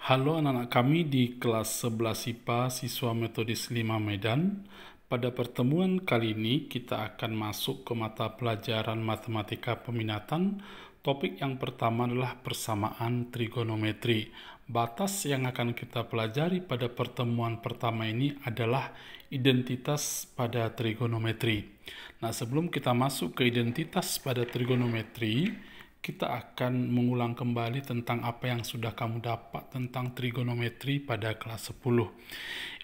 Halo anak-anak kami di kelas 11 IPA siswa Metodis 5 Medan. Pada pertemuan kali ini kita akan masuk ke mata pelajaran matematika peminatan. Topik yang pertama adalah persamaan trigonometri. Batas yang akan kita pelajari pada pertemuan pertama ini adalah identitas pada trigonometri. Nah, sebelum kita masuk ke identitas pada trigonometri, kita akan mengulang kembali tentang apa yang sudah kamu dapat tentang trigonometri pada kelas 10.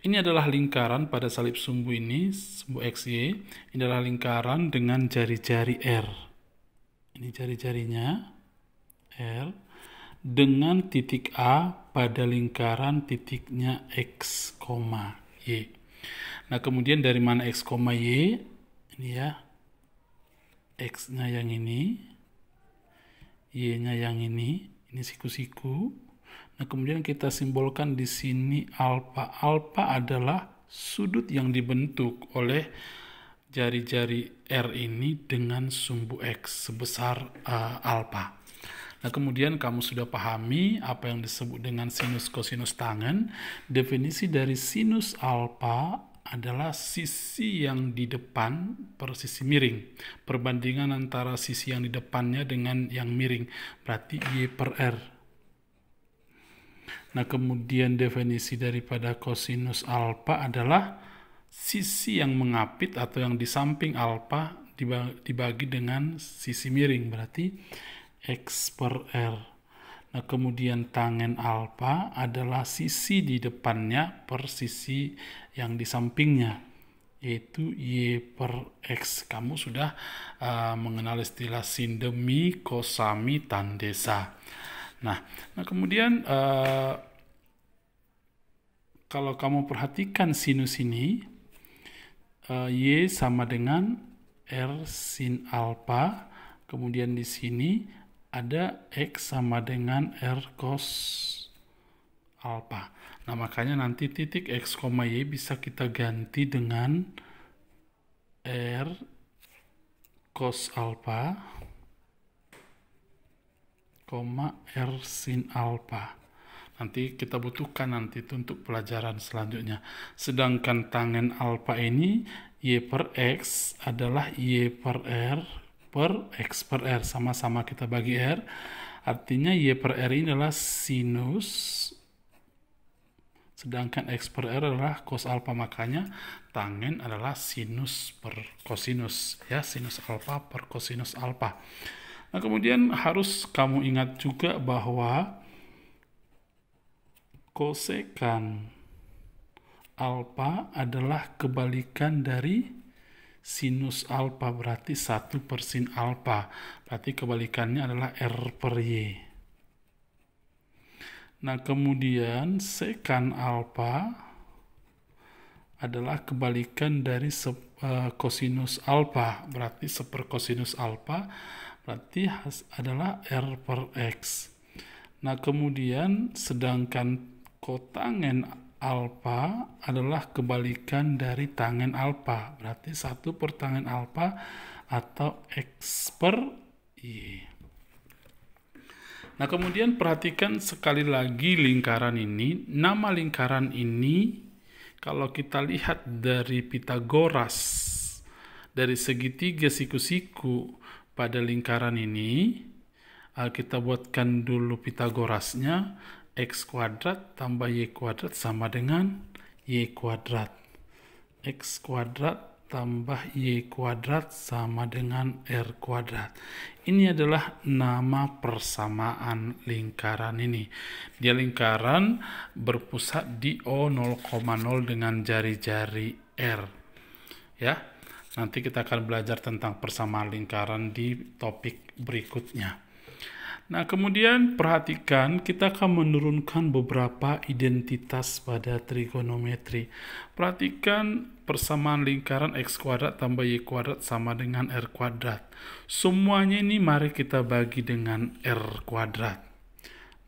Ini adalah lingkaran pada salib sumbu ini, sumbu XY. Ini adalah lingkaran dengan jari-jari R. Ini jari-jarinya R dengan titik A pada lingkaran titiknya X, Y. Nah, kemudian dari mana X, Y? Ini ya, X-nya yang ini, Y-nya yang ini siku-siku. Nah, kemudian kita simbolkan di sini alfa. Alfa adalah sudut yang dibentuk oleh jari-jari R ini dengan sumbu X sebesar alfa. Nah, kemudian kamu sudah pahami apa yang disebut dengan sinus kosinus tangen. Definisi dari sinus alfa adalah sisi yang di depan per sisi miring. Perbandingan antara sisi yang di depannya dengan yang miring. Berarti Y per R. Nah, kemudian definisi daripada kosinus alfa adalah sisi yang mengapit atau yang di samping alfa dibagi dengan sisi miring. Berarti X per R. Nah, kemudian tangen alfa adalah sisi di depannya per sisi yang di sampingnya, yaitu Y per X. Kamu sudah mengenal istilah sindemi, kosami, tandesa. Nah kemudian kalau kamu perhatikan sinus ini, Y sama dengan R sin alfa. Kemudian di sini ada X sama dengan R cos alfa. Nah, makanya nanti titik X, Y bisa kita ganti dengan R cos alfa, R sin alfa. Nanti kita butuhkan nanti itu untuk pelajaran selanjutnya. Sedangkan tangen alfa ini, Y per X adalah Y per R per X per R, sama-sama kita bagi R, artinya Y per R ini adalah sinus, sedangkan X per R adalah cos alfa, makanya tangen adalah sinus per kosinus, ya, sinus alfa per kosinus alfa. Nah, kemudian harus kamu ingat juga bahwa kosekan alfa adalah kebalikan dari sinus alfa, berarti 1 per sin alfa. Berarti kebalikannya adalah R per Y. Nah, kemudian sekan alfa adalah kebalikan dari kosinus alfa. Berarti 1 per kosinus alfa. Berarti adalah R per X. Nah, kemudian sedangkan kotangen alfa adalah kebalikan dari tangen alfa, berarti 1 per tangen alfa atau X per Y. Nah, kemudian perhatikan sekali lagi lingkaran ini. Nama lingkaran ini kalau kita lihat dari Pitagoras, dari segitiga siku-siku pada lingkaran ini, kita buatkan dulu Pitagorasnya. X kuadrat tambah Y kuadrat sama dengan Y kuadrat. X kuadrat tambah Y kuadrat sama dengan R kuadrat. Ini adalah nama persamaan lingkaran ini. Dia lingkaran berpusat di O0,0 dengan jari-jari R. Ya, nanti kita akan belajar tentang persamaan lingkaran di topik berikutnya. Nah, kemudian perhatikan, kita akan menurunkan beberapa identitas pada trigonometri. Perhatikan persamaan lingkaran X kuadrat tambah Y kuadrat sama dengan R kuadrat. Semuanya ini mari kita bagi dengan R kuadrat.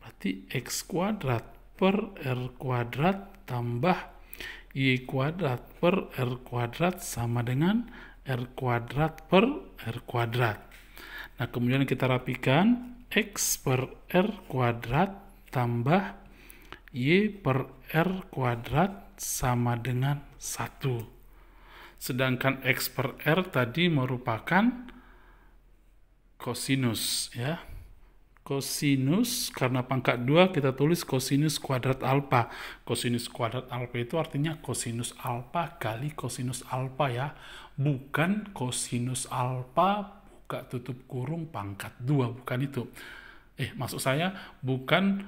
Berarti X kuadrat per R kuadrat tambah Y kuadrat per R kuadrat sama dengan R kuadrat per R kuadrat. Nah, kemudian kita rapikan. X per R kuadrat tambah Y per R kuadrat sama dengan 1. Sedangkan X per R tadi merupakan kosinus, ya. Kosinus, karena pangkat 2 kita tulis kosinus kuadrat alfa. Kosinus kuadrat alfa itu artinya kosinus alfa kali kosinus alfa, ya. Bukan kosinus alfa buka tutup kurung pangkat 2, bukan itu. Maksud saya bukan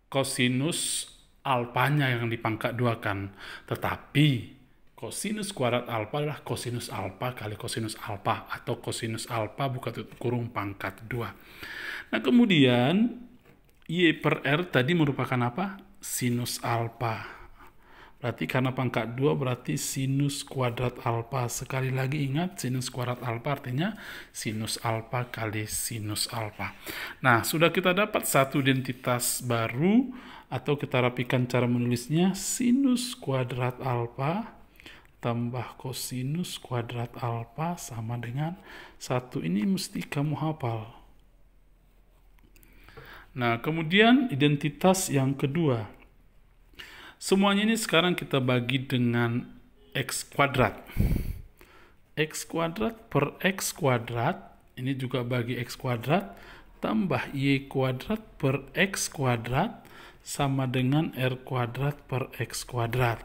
kosinus alfanya yang di pangkat 2 kan. Tetapi kosinus kuadrat alfa adalah kosinus alfa kali kosinus alfa, atau kosinus alfa buka tutup kurung pangkat 2. Nah, kemudian Y per R tadi merupakan apa? Sinus alfa. Berarti karena pangkat 2 berarti sinus kuadrat alfa. Sekali lagi ingat, sinus kuadrat alfa artinya sinus alfa kali sinus alfa. Nah, sudah kita dapat satu identitas baru, atau kita rapikan cara menulisnya, sinus kuadrat alfa tambah kosinus kuadrat alfa sama dengan 1. Ini mesti kamu hafal. Nah, kemudian identitas yang kedua. Semuanya ini sekarang kita bagi dengan X kuadrat. X kuadrat per X kuadrat, ini juga bagi X kuadrat, tambah Y kuadrat per X kuadrat sama dengan R kuadrat per X kuadrat.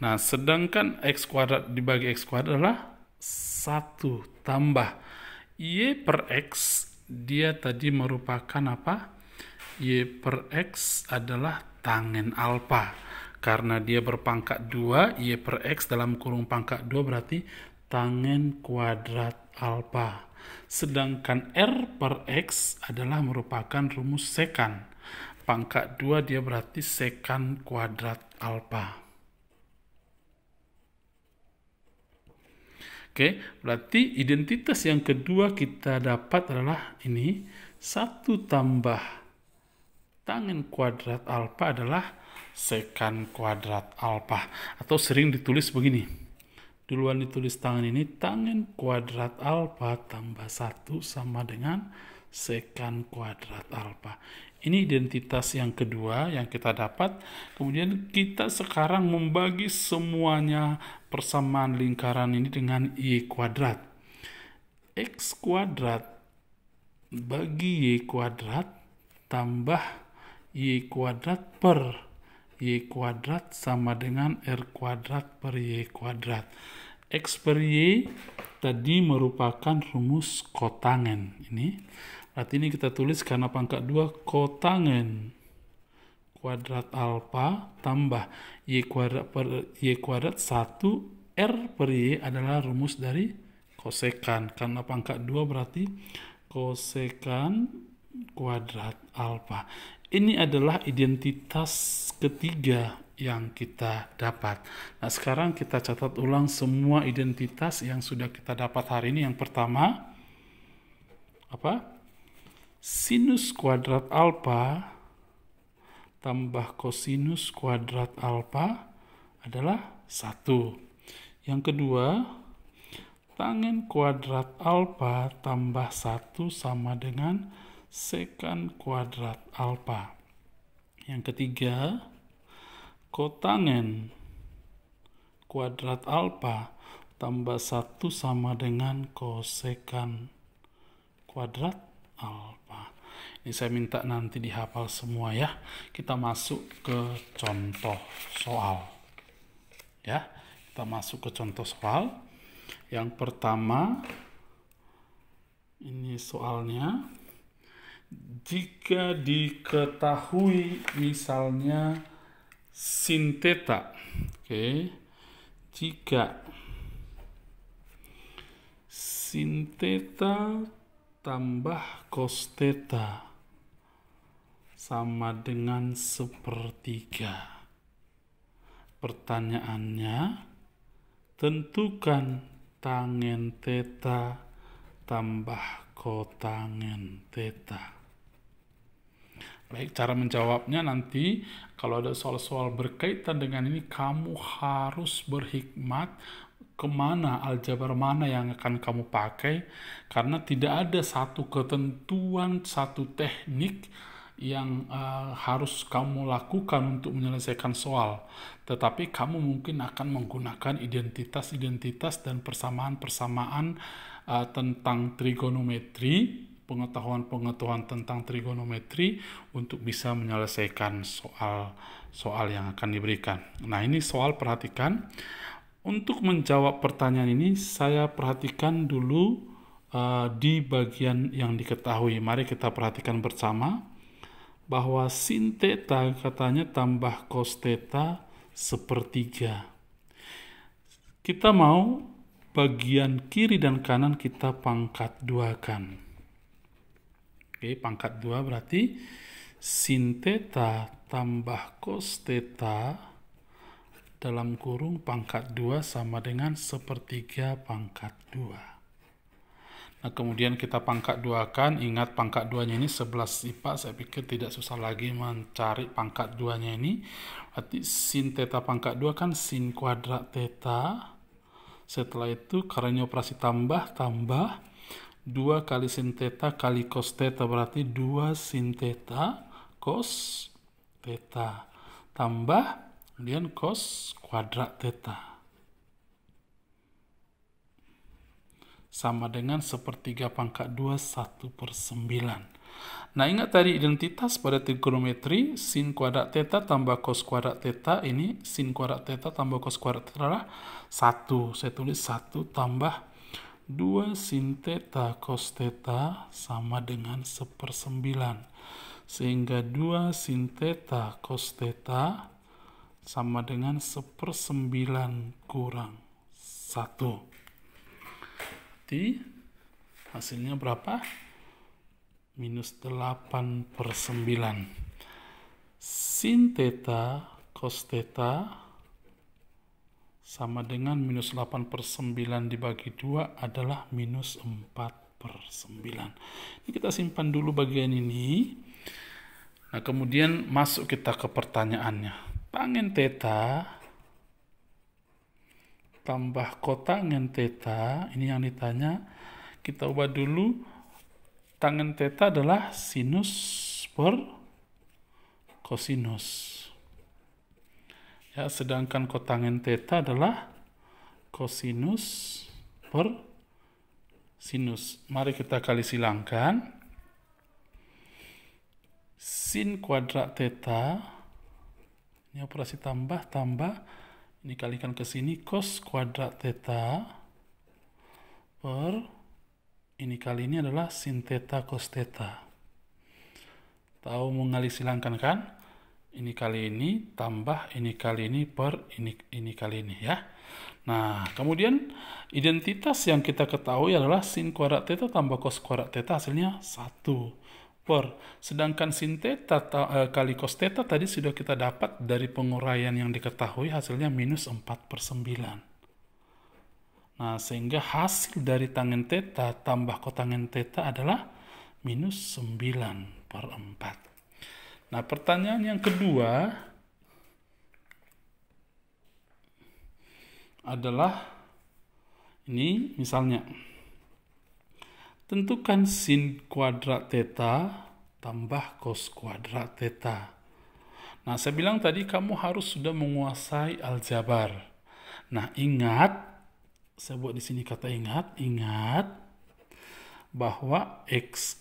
Nah, sedangkan X kuadrat dibagi X kuadrat adalah 1 tambah Y per X, dia tadi merupakan apa? Y per X adalah tangen alfa. Karena dia berpangkat 2, Y per X dalam kurung pangkat 2 berarti tangen kuadrat alfa. Sedangkan R per X adalah merupakan rumus sekan. Pangkat 2 dia berarti sekan kuadrat alfa. Oke, berarti identitas yang kedua kita dapat adalah ini, 1 tambah tangen kuadrat alfa adalah sekan kuadrat alfa. Atau sering ditulis begini, duluan ditulis tangen ini, tangen kuadrat alfa tambah 1 sama dengan sekan kuadrat alfa. Ini identitas yang kedua yang kita dapat. Kemudian kita sekarang membagi semuanya persamaan lingkaran ini dengan Y kuadrat. X kuadrat bagi Y kuadrat tambah Y kuadrat per Y kuadrat sama dengan R kuadrat per Y kuadrat. X per Y tadi merupakan rumus kotangen. Berarti ini kita tulis karena pangkat 2 kotangen kuadrat alfa tambah Y kuadrat per Y kuadrat 1, R per Y adalah rumus dari kosekan. Karena pangkat 2 berarti kosekan kuadrat alfa. Ini adalah identitas ketiga yang kita dapat. Nah, sekarang kita catat ulang semua identitas yang sudah kita dapat hari ini. Yang pertama, apa? Sinus kuadrat alfa tambah kosinus kuadrat alfa adalah 1. Yang kedua, tangen kuadrat alfa tambah 1 sama dengan sekan kuadrat alfa. Yang ketiga, kotangen kuadrat alfa tambah 1 sama dengan kosekan kuadrat alfa. Ini saya minta nanti dihafal semua, ya. Kita masuk ke contoh soal. Ya, kita masuk ke contoh soal. Yang pertama, ini soalnya. Jika diketahui misalnya sin theta. Jika sin theta tambah cos theta sama dengan 1/3. Pertanyaannya, tentukan tangen theta tambah kotangen theta. Baik, cara menjawabnya nanti kalau ada soal-soal berkaitan dengan ini, kamu harus berhikmat kemana, aljabar mana yang akan kamu pakai, karena tidak ada satu ketentuan, satu teknik yang harus kamu lakukan untuk menyelesaikan soal, tetapi kamu mungkin akan menggunakan identitas-identitas dan persamaan-persamaan tentang trigonometri, pengetahuan-pengetahuan tentang trigonometri untuk bisa menyelesaikan soal yang akan diberikan. Nah, ini soal, perhatikan. Untuk menjawab pertanyaan ini, saya perhatikan dulu di bagian yang diketahui. Mari kita perhatikan bersama bahwa sin theta katanya tambah cos theta sepertiga. Kita mau bagian kiri dan kanan kita pangkat duakan. Oke, pangkat 2 berarti sin theta tambah cos theta dalam kurung pangkat 2 sama dengan sepertiga pangkat 2. Nah, kemudian kita pangkat 2-kan, ingat pangkat 2-nya ini 11 IPA, saya pikir tidak susah lagi mencari pangkat 2-nya ini. Berarti sin theta pangkat 2 kan sin kuadrat theta. Setelah itu karena operasi tambah 2 kali sin theta kali cos theta, berarti 2 sin theta cos theta tambah kemudian cos kuadrat theta sama dengan sepertiga pangkat 2 1/9. Nah, ingat tadi identitas pada trigonometri, sin kuadrat theta tambah cos kuadrat theta, ini sin kuadrat theta tambah cos kuadrat theta adalah 1. Saya tulis 1 tambah 2 sin theta cos theta sama dengan 1/9. Sehingga 2 sin theta cos theta sama dengan 1/9 kurang 1. Hasilnya berapa? Minus 8/9. Sin theta cos theta sama dengan minus 8/9 dibagi 2 adalah minus 4/9. Ini kita simpan dulu bagian ini. Nah, kemudian masuk kita ke pertanyaannya. Tangen theta tambah kotangen theta, ini yang ditanya. Kita ubah dulu, tangen theta adalah sinus per kosinus. Ya, sedangkan kotangen theta adalah kosinus per sinus. Mari kita kali silangkan. Sin kuadrat theta, ini operasi tambah, ini kalikan ke sini, cos kuadrat theta per ini kali ini adalah sin theta cos theta. Tahu mengalih silangkan kan? Ini kali ini tambah ini kali ini per ini kali ini ya. Nah, kemudian identitas yang kita ketahui adalah sin kuadrat theta tambah cos kuadrat theta hasilnya 1 per. Sedangkan sin theta kali cos theta tadi sudah kita dapat dari penguraian yang diketahui, hasilnya minus 4/9. Nah, sehingga hasil dari tangen theta tambah kotangen theta adalah minus 9/4. Nah, pertanyaan yang kedua adalah ini misalnya, tentukan sin kuadrat theta tambah cos kuadrat theta. Nah, saya bilang tadi kamu harus sudah menguasai aljabar. Nah, ingat, saya buat di sini kata ingat bahwa x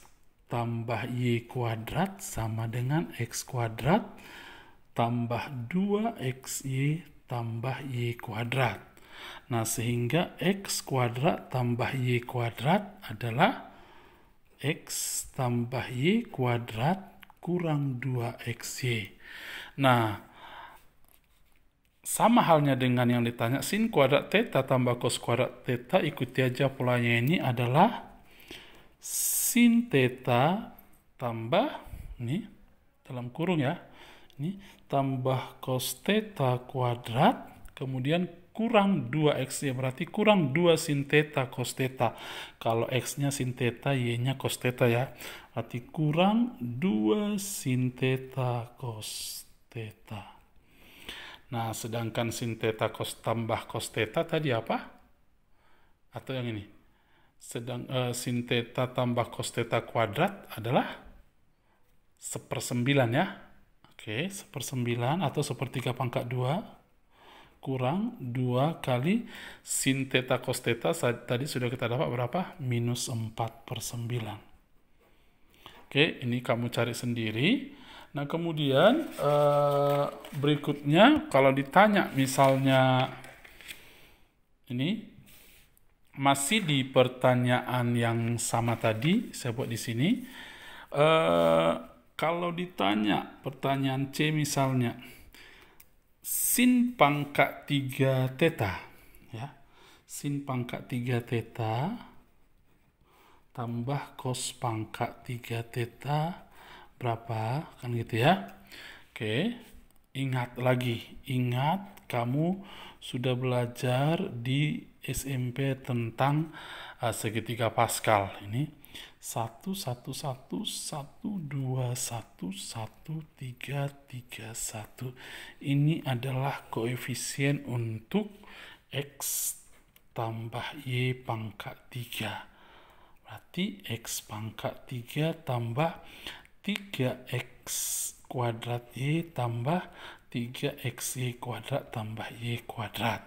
tambah y kuadrat sama dengan x kuadrat tambah 2xy tambah y kuadrat. Nah, sehingga x kuadrat tambah y kuadrat adalah x tambah y kuadrat kurang 2xy. Nah, sama halnya dengan yang ditanya, sin kuadrat theta tambah cos kuadrat theta, ikuti aja polanya, ini adalah sin theta tambah, ini dalam kurung ya, ini tambah cos theta kuadrat, kemudian kurang 2x ya, berarti kurang 2 sin theta cos theta. Kalau x-nya sin theta, y-nya cos theta ya, berarti kurang 2 sin theta cos theta. Nah, sedangkan sin theta cos tambah cos theta tadi apa? Atau yang ini? Sin theta tambah cos theta kuadrat adalah 1/9 ya. Oke, 1/9 atau 1/3 pangkat 2 kurang 2 kali sin theta cos theta tadi sudah kita dapat berapa? Minus 4/9. Oke, ini kamu cari sendiri. Nah, kemudian berikutnya kalau ditanya misalnya ini masih di pertanyaan yang sama tadi, saya buat di sini. Kalau ditanya pertanyaan C misalnya, sin pangkat 3 theta, ya, sin pangkat 3 theta tambah cos pangkat 3 theta berapa, kan gitu ya. Oke, ingat kamu sudah belajar di SMP tentang segitiga Pascal. Ini 1, 1, 1, 1, 2, 1, 1, 3, 3, 1. Ini adalah koefisien untuk X tambah Y pangkat 3. Berarti X pangkat 3 tambah 3X kuadrat Y tambah 3XY kuadrat tambah Y kuadrat.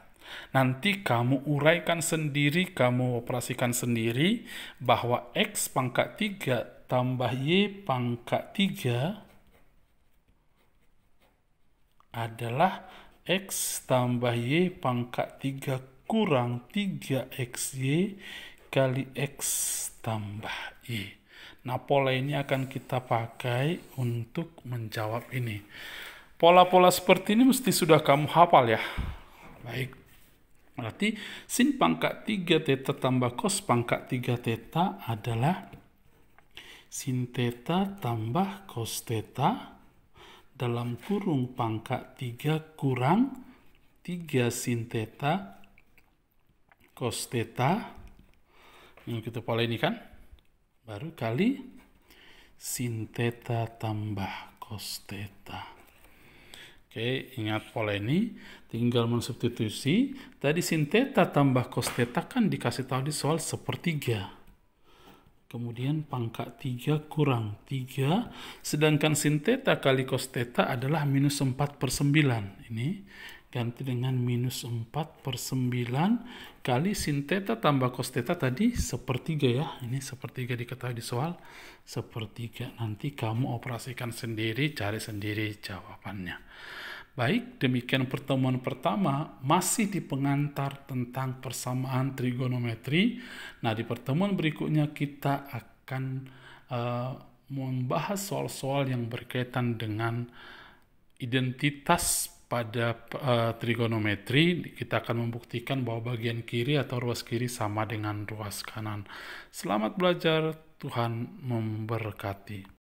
Nanti kamu uraikan sendiri, kamu operasikan sendiri bahwa X pangkat 3 tambah Y pangkat 3 adalah X tambah Y pangkat 3 kurang 3XY kali X tambah Y. Nah, pola ini akan kita pakai untuk menjawab ini. Pola-pola seperti ini mesti sudah kamu hafal ya. Baik. Berarti sin pangkat 3 theta tambah cos pangkat 3 theta adalah sin theta tambah cos theta dalam kurung pangkat 3 kurang 3 sin theta cos theta. Ini kita pola ini kan. Baru kali sin theta tambah cos theta. Oke, ingat pola ini, tinggal mensubstitusi. Tadi sin theta tambah cos theta kan dikasih tahu di soal 1/3. Kemudian pangkat 3 kurang 3, sedangkan sin theta kali cos theta adalah minus 4/9. Ini ganti dengan minus 4/9 kali sin theta tambah cos theta tadi 1/3 ya. Ini 1/3 diketahui di soal 1/3. Nanti kamu operasikan sendiri, cari sendiri jawabannya. Baik, demikian pertemuan pertama masih di pengantar tentang persamaan trigonometri. Nah, di pertemuan berikutnya kita akan membahas soal-soal yang berkaitan dengan identitas pada trigonometri. Kita akan membuktikan bahwa bagian kiri atau ruas kiri sama dengan ruas kanan. Selamat belajar, Tuhan memberkati.